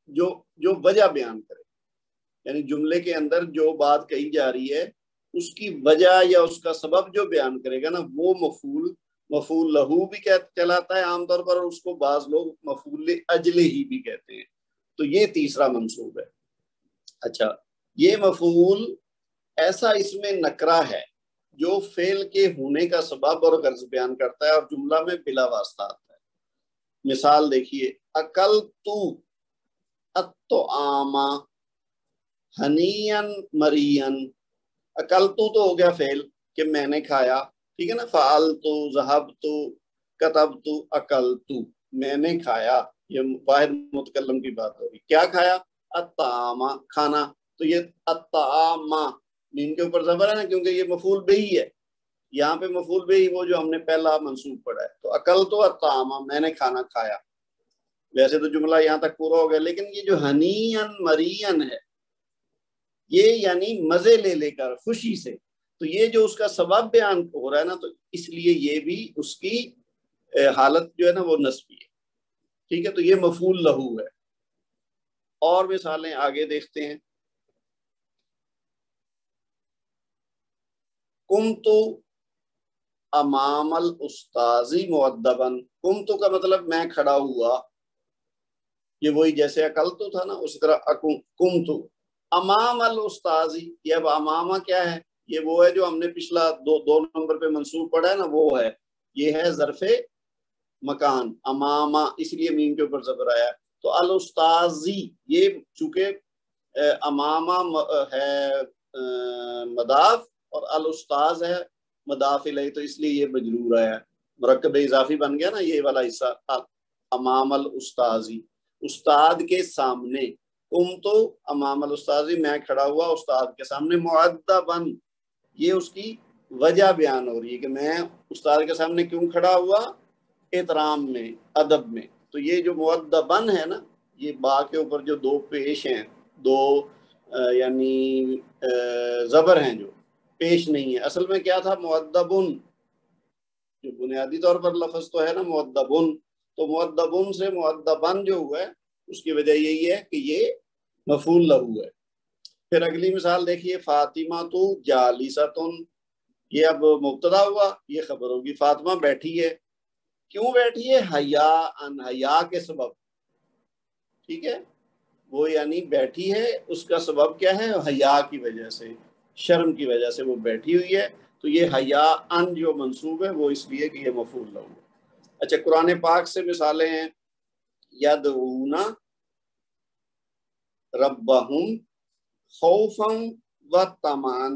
جو وجہ بیان کرے، یعنی جملے کے اندر جو بات کہی جا رہی ہے اس کی وجہ یا اس کا سبب جو بیان کرے گا نا، وہ مفعول لہو بھی کہلاتا ہے عام طور پر، اور اس کو بعض لوگ مفعول لاجلہ ہی بھی کہتے ہیں۔ تو یہ تیسرا منصوب ہے۔ اچھا، یہ مفعول ایسا اس میں نکرہ ہے جو فعل کے ہونے کا سبب اور غرض بیان کرتا ہے اور جملہ میں بلا واسطہ آتا ہے۔ مثال دیکھیے، اکلتو الطعام ہنیئن مریئن۔ اکلتو تو ہو گیا فعل کہ میں نے کھایا، ٹھیک ہے نا، فعلتو، ذہبتو، کتبتو، اکلتو، میں نے کھایا، یہ واحد متکلم کی بات ہوگی۔ کیا کھایا؟ الطعام، کھانا۔ تو یہ الطعام میم کے اوپر زبر ہے نا، کیونکہ یہ مفعول بہ ہے، یہاں پہ مفعول بہ وہ جو ہم نے پہلا منصوب پڑھا ہے۔ تو اکلتو الطعام، میں نے کھانا کھایا۔ ویسے تو جملہ یہاں تک پورا ہو گیا، لیکن یہ جو ہنیئن مریئن ہے، یہ یعنی مزے لے لے کر، خوشی سے، تو یہ جو اس کا سبب بیان ہو رہا ہے نا، تو اس لیے یہ بھی اس کی حالت جو ہے نا وہ نصبی ہے، ٹھیک ہے۔ تو یہ مفعول لہو ہے۔ اور مثالیں آگے دیکھتے ہیں۔ قمتو امام الاستاذ مؤدبا، قمتو کا مطلب میں کھڑا ہوا، یہ وہی جیسے اکلتو تھا نا، اسی طرح قمتو امام الاستاذ۔ یہ اب امامہ کیا ہے؟ یہ وہ ہے جو ہم نے پچھلا دو نمبر پہ منصوب پڑھا ہے نا، وہ ہے، یہ ہے ظرف مکان، امامہ، اس لیے میم کے اوپر زبر آیا۔ تو الاستاذی، یہ چونکہ امامہ ہے مضاف اور الاستاذ ہے مضاف الیہ، تو اس لیے یہ مجرور آیا، مرکب اضافی بن گیا نا یہ والا حصہ، امام الاستاذی، استاد کے سامنے۔ قمتو امام الاستاذ، میں کھڑا ہوا استاد کے سامنے، مؤدباً، یہ اس کی وجہ بیان ہو رہی ہے کہ میں استاد کے سامنے کیوں کھڑا ہوا، احترام میں، ادب میں۔ تو یہ جو مؤدباً ہے نا، یہ با کے اوپر جو دو پیش ہیں، دو یعنی زبر ہیں جو پیش نہیں ہے، اصل میں کیا تھا؟ مؤدبن، جو بنیادی طور پر لفظ تو ہے نا مؤدبن، تو مؤدبن سے مؤدباً جو ہوا ہے اس کی وجہ یہی ہے کہ یہ مفعول لہو ہے۔ پھر اگلی مثال دیکھیے، فاطمہ تو جالستن، یہ اب مبتدا ہوا، یہ خبر ہوگی، فاطمہ بیٹھی ہے، کیوں بیٹھی ہے؟ حیا کے سبب، ٹھیک ہے، وہ یعنی بیٹھی ہے، اس کا سبب کیا ہے؟ حیا کی وجہ سے، شرم کی وجہ سے وہ بیٹھی ہوئی ہے۔ تو یہ حیا ان جو منصوب ہے وہ اس لیے کہ یہ مفعول لہو ہے۔ اچھا، قرآن پاک سے مثالیں ہیں، یدعون ربہم خوفا و طمعا،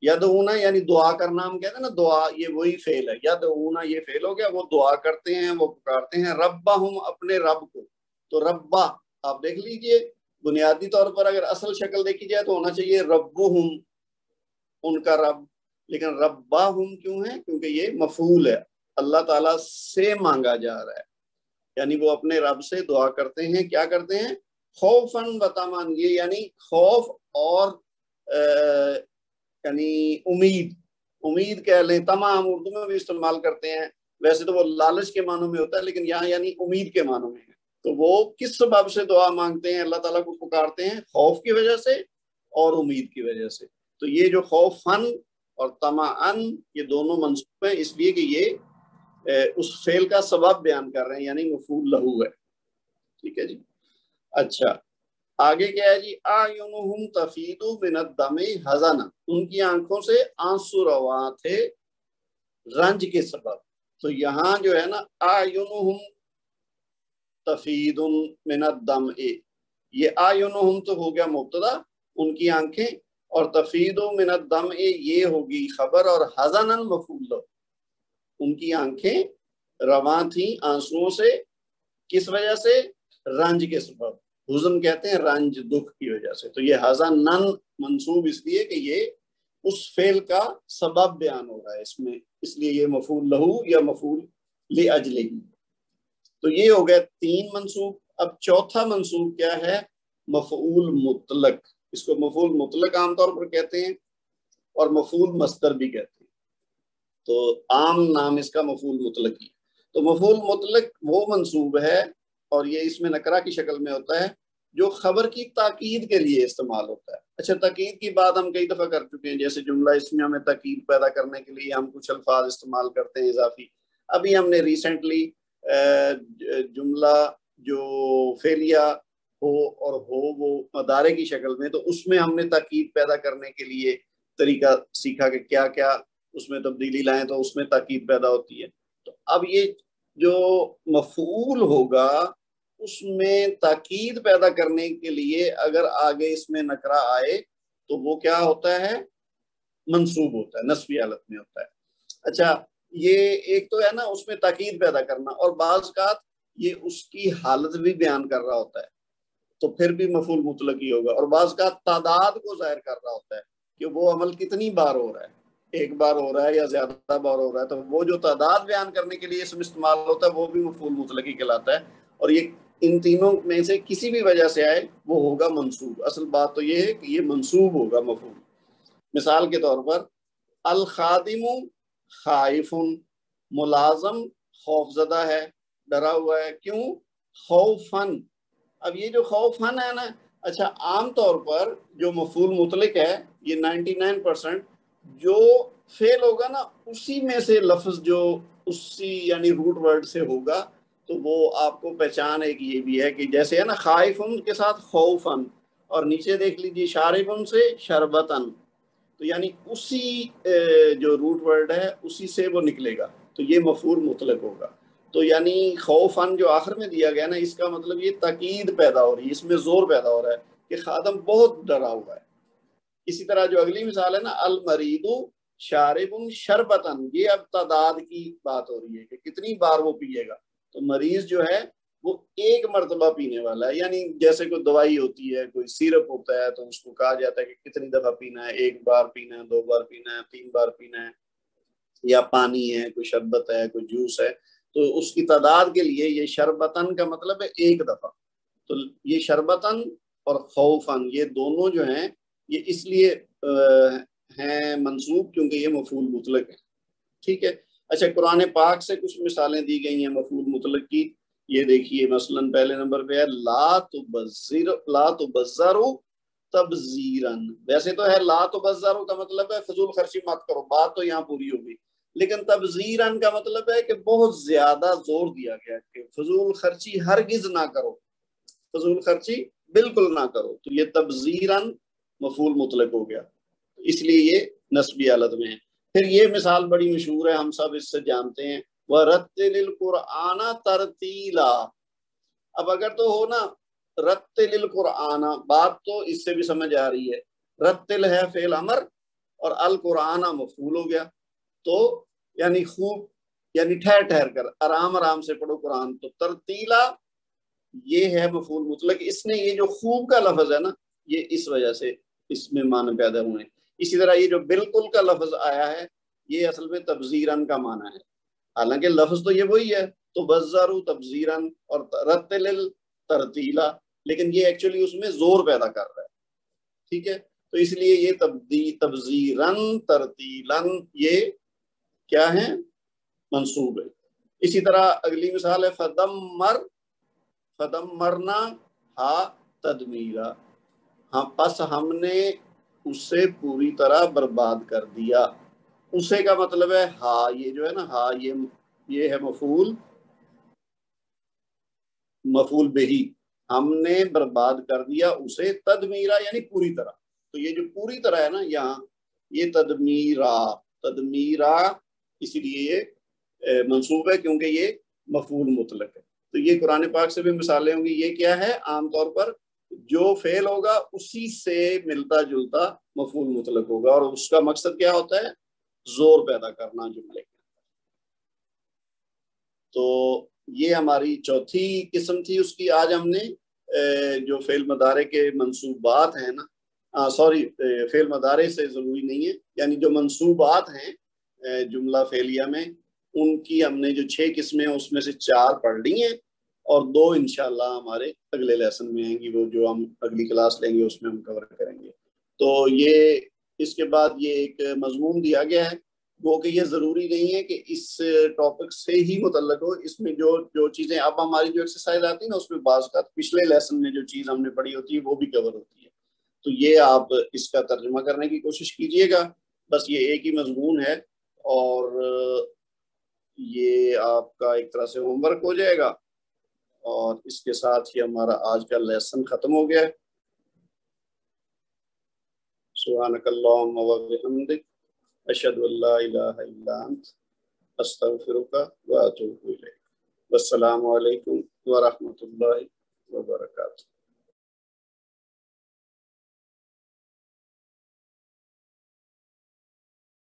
یدعون یعنی دعا کرنا، ہم کہتے ہیں نا دعا، یہ وہی فعل ہے، یدعون یہ فعل ہو گیا، وہ دعا کرتے ہیں، وہ پکارتے ہیں، ربہم اپنے رب کو۔ تو ربہ آپ دیکھ لیجئے، بنیادی طور پر اگر اصل شکل دیکھی جائے تو ہونا چاہیے ربہم، ان کا رب، لیکن ربہم کیوں ہے؟ کیونکہ یہ مفعول ہے، اللہ تعالیٰ سے مانگا جا رہا ہے، یعنی وہ اپنے رب سے دعا کرتے ہیں، کیا کرتے ہیں؟ خوفاً و طمعاً، یہ یعنی خوف اور یعنی امید کہہ لیں، تمام اردو میں بھی استعمال کرتے ہیں، ویسے تو وہ لالچ کے معنوں میں ہوتا ہے، لیکن یہاں یعنی امید کے معنوں میں ہے۔ تو وہ کس سبب سے دعا مانگتے ہیں، اللہ تعالیٰ کو پکارتے ہیں؟ خوف کی وجہ سے اور امید کی وجہ سے۔ تو یہ جو خوفاً اور طمعاً، یہ دونوں منصوب ہیں، اس لیے کہ یہ اس فعل کا سبب بیان کر رہے ہیں، یعنی مفعول لہو ہے، ٹھیک ہے جی۔ اچھا، آگے کیا ہے جی؟ اعینہم تفیض من الدم حزنا، ان کی آنکھوں سے آنسو رواں تھے رنج کے سبب۔ تو یہاں جو ہے نا، اعینہم تفیض من الدم، یہ اعینہم تو ہو گیا مبتدا، ان کی آنکھیں، اور تفیض من الدم یہ ہوگی خبر، اور حزنا مفعول لہو، ان کی آنکھیں رواں تھیں آنسوؤں سے، کس وجہ سے؟ رنج کے سبب، حزن کہتے ہیں رنج، دکھ کی وجہ سے۔ تو یہ حزنن منصوب اس لیے کہ یہ اس فعل کا سبب بیان ہو رہا ہے اس میں، اس لیے یہ مفعول لہو یا مفعول لاجلہ۔ تو یہ ہو گیا 3 منصوب۔ اب چوتھا منصوب کیا ہے؟ مفعول مطلق۔ اس کو مفعول مطلق عام طور پر کہتے ہیں اور مفعول مصدر بھی کہتے ہیں، تو عام نام اس کا مفعول مطلق ہی۔ تو مفعول مطلق وہ منصوب ہے، اور یہ اس میں نکرہ کی شکل میں ہوتا ہے، جو خبر کی تاکید کے لیے استعمال ہوتا ہے۔ اچھا، تاکید کی بات ہم کئی دفعہ کر چکے ہیں، جیسے جملہ اسمیہ میں تاکید پیدا کرنے کے لیے ہم کچھ الفاظ استعمال کرتے ہیں اضافی۔ ابھی ہم نے ریسنٹلی جملہ جو فعلیہ ہو اور ہو وہ مدارے کی شکل میں، تو اس میں ہم نے تاکید پیدا کرنے کے لیے طریقہ سیکھا کہ کیا کیا اس میں تبدیلی لائیں تو اس میں تاکید پیدا ہوتی ہے۔ تو اب یہ جو مفعول ہوگا اس میں تاکید پیدا کرنے کے لیے اگر آگے اس میں نکرہ آئے تو وہ کیا ہوتا ہے؟ منصوب ہوتا ہے، نصبی حالت میں ہوتا ہے۔ اچھا، یہ ایک تو ہے نا اس میں تاکید پیدا کرنا، اور بعض اوقات یہ اس کی حالت بھی بیان کر رہا ہوتا ہے تو پھر بھی مفعول مطلق ہی ہوگا، اور بعض اوقات تعداد کو ظاہر کر رہا ہوتا ہے کہ وہ عمل کتنی بار ہو رہا ہے، ایک بار ہو رہا ہے یا زیادہ بار ہو رہا ہے، تو وہ جو تعداد بیان کرنے کے لیے اسم استعمال ہوتا ہے وہ بھی مفعول مطلق ہی کہلاتا ہے۔ اور یہ ان تینوں میں سے کسی بھی وجہ سے آئے وہ ہوگا منصوب۔ اصل بات تو یہ ہے کہ یہ منصوب ہوگا مفعول۔ مثال کے طور پر الخادم خائف، ملازم خوف زدہ ہے، ڈرا ہوا ہے۔ کیوں؟ خوفن۔ اب یہ جو خوفن ہے نا، اچھا عام طور پر جو مفعول مطلق ہے یہ 99% جو فعل ہوگا نا اسی میں سے لفظ جو اسی یعنی روٹ ورڈ سے ہوگا، تو وہ آپ کو پہچان ایک یہ بھی ہے کہ جیسے ہے نا خائفن کے ساتھ خوفن، اور نیچے دیکھ لیجیے شاربن سے شربتن، تو یعنی اسی جو روٹ ورڈ ہے اسی سے وہ نکلے گا، تو یہ مفعول مطلق ہوگا۔ تو یعنی خوفن جو آخر میں دیا گیا نا، اس کا مطلب یہ تاکید پیدا ہو رہی ہے، اس میں زور پیدا ہو رہا ہے کہ خادم بہت ڈرا ہوا ہے۔ اسی طرح جو اگلی مثال ہے نا المرید شارب شربتن، یہ اب تعداد کی بات ہو رہی ہے کہ کتنی بار وہ پیے گا۔ تو مریض جو ہے وہ ایک مرتبہ پینے والا ہے، یعنی جیسے کوئی دوائی ہوتی ہے، کوئی سیرپ ہوتا ہے تو اس کو کہا جاتا ہے کہ کتنی دفعہ پینا ہے، 1 بار پینا ہے، 2 بار پینا ہے، 3 بار پینا ہے، یا پانی ہے، کوئی شربت ہے، کوئی جوس ہے، تو اس کی تعداد کے لیے یہ شربتن کا مطلب ہے 1 دفعہ۔ تو یہ شربتن اور خوفن یہ دونوں جو ہیں یہ اس لیے ہیں منصوب کیونکہ یہ مفعول مطلق ہے۔ ٹھیک ہے۔ اچھا، قرآن پاک سے کچھ مثالیں دی گئی ہیں مفعول مطلق کی۔ یہ دیکھیے مثلا پہلے نمبر پہ ہے لا تبذروا تبذیرا۔ ویسے تو ہے لا تبذروا کا مطلب ہے فضول خرچی مت کرو، بات تو یہاں پوری ہو گئی، لیکن تبذیرا کا مطلب ہے کہ بہت زیادہ زور دیا گیا کہ فضول خرچی ہرگز نہ کرو، فضول خرچی بالکل نہ کرو، تو یہ تبذیرا مفعول مطلق ہو گیا، اس لیے یہ نسبی حالت میں ہے۔ پھر یہ مثال بڑی مشہور ہے، ہم سب اس سے جانتے ہیں، وَرَتِّلِ الْقُرْآنَ تَرْتِيلًا۔ اب اگر تو ہو نا رتل القرآن، بات تو اس سے بھی سمجھ آ رہی ہے، رتل ہے فعل امر اور القرآن مفعول ہو گیا، تو یعنی خوب، یعنی ٹھہر ٹھہر کر آرام آرام سے پڑھو قرآن، تو ترتیلا یہ ہے مفعول مطلق۔ اس نے یہ جو خوب کا لفظ ہے نا، یہ اس وجہ سے اس میں معنی پیدا ہوئے ہیں۔ اسی طرح یہ جو بالکل کا لفظ آیا ہے یہ اصل میں تبذیرن کا معنی ہے، حالانکہ لفظ تو یہ وہی ہے، تو بزرو تبذیرن اور رتل ترتیلا، لیکن یہ ایکچولی اس میں زور پیدا کر رہا ہے۔ ٹھیک ہے، تو اس لیے یہ تبذیرن ترتیلن یہ کیا ہے؟ منصوب ہے۔ اسی طرح اگلی مثال ہے فدمرنا ہا تدمیرا، پس ہم نے اسے پوری طرح برباد کر دیا۔ اسے کا مطلب ہے ہا، یہ جو ہے نا ہا یہ ہے مفعول بہی، ہم نے برباد کر دیا اسے، تدمیرا یعنی پوری طرح، تو یہ جو پوری طرح ہے نا یہاں یہ تدمیرا اسی لیے یہ منصوب ہے کیونکہ یہ مفعول مطلق ہے۔ تو یہ قرآن پاک سے بھی مثالیں ہوں گی۔ یہ کیا ہے؟ عام طور پر جو فعل ہوگا اسی سے ملتا جلتا مفعول مطلق ہوگا، اور اس کا مقصد کیا ہوتا ہے؟ زور پیدا کرنا جملے کے۔ تو یہ ہماری چوتھی قسم تھی اس کی۔ آج ہم نے جو فعل مضارع کے منصوبات ہیں نا، سوری فعل مضارع سے ضروری نہیں ہے، یعنی جو منصوبات ہیں جملہ فعلیہ میں ان کی ہم نے جو 6 قسمیں اس میں سے 4 پڑھ لی ہیں اور 2 انشاءاللہ ہمارے اگلے لیسن میں آئیں گی، وہ جو ہم اگلی کلاس لیں گے اس میں ہم کور کریں گے۔ تو یہ اس کے بعد یہ ایک مضمون دیا گیا ہے، وہ کہ یہ ضروری نہیں ہے کہ اس ٹاپک سے ہی متعلق ہو، اس میں جو چیزیں اب ہماری جو ایکسرسائز آتی ہے نا اس میں بعض کا پچھلے لیسن میں جو چیز ہم نے پڑھی ہوتی ہے وہ بھی کور ہوتی ہے، تو یہ آپ اس کا ترجمہ کرنے کی کوشش کیجئے گا۔ بس یہ ایک ہی مضمون ہے اور یہ آپ کا ایک طرح سے ہوم ورک ہو جائے گا، اور اس کے ساتھ ہی ہمارا آج کا لیسن ختم ہو گیا ہے۔ سبحانک اللہم و بحمدک، اشہد ان لا الہ الا انت، استغفرک و اتوب الیک۔ والسلام علیکم ورحمۃ اللہ